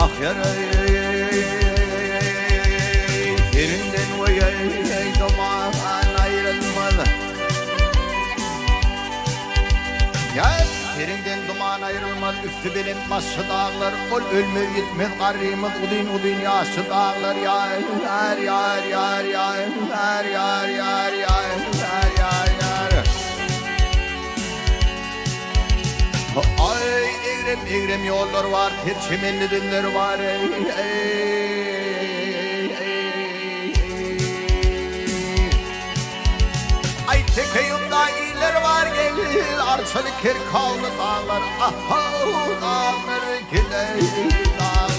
ah yaray yerinden vay duman ayrılmalı. Ya yerinden duman ayrılmaz, üstü belin başı dağlar, ol ölmez gitmez garrimiz udin udin yaşı dağlar. Yar yar yar yar yar yar yar yar yar yar yar. Ay eğrem eğrem yollar var, terçemenli dünler var. Ay tekeyumda iyiler var, gel arçalı kerkallı dağlar. Aha dağlar gider dağlar.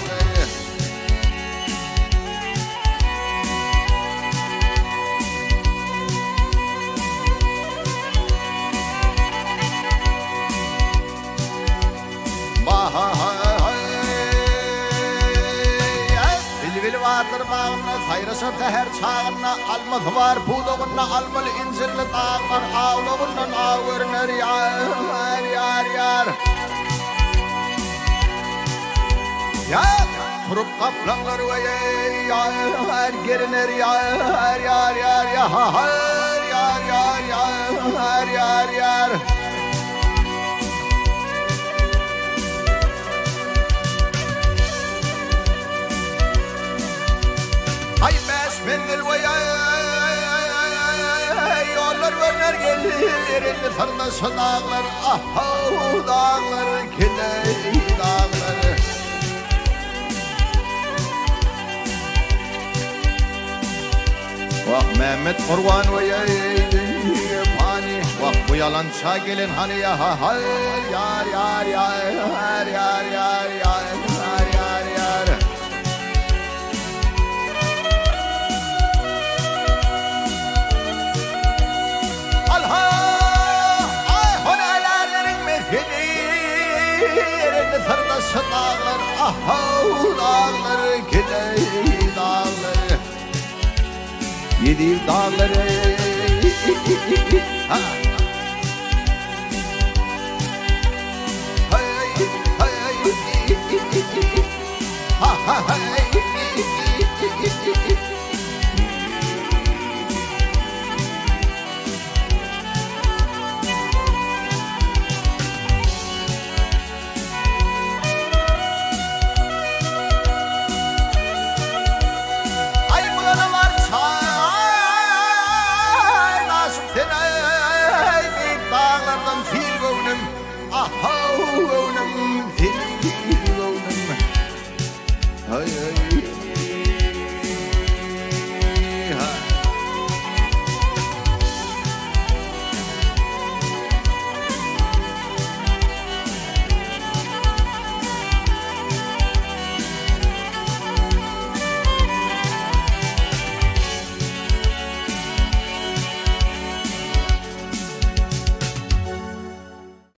Bilbil vardır bağına, sayrasa teher çağına, almaz var buğdağına, almalı incirli dağlar, ağlığından ağırner yar yar yar. Ya turup kaplanlar ve yar geriner yar yar yar yar yar yar yar yar. Ay beş mendil ve yollar verler gelir, elli sardaşı dağlar, aha dağlar gider dağlar. Vah Mehmet Orvan ve pani, vah bu yalança gelin hani ya ha yar yar yar yar yar yar yar yar yar. Alha ay honelerlerin mezhedi, yerinde sardaşı dağlar, aha dağlar gider dağlar. Yedi dağları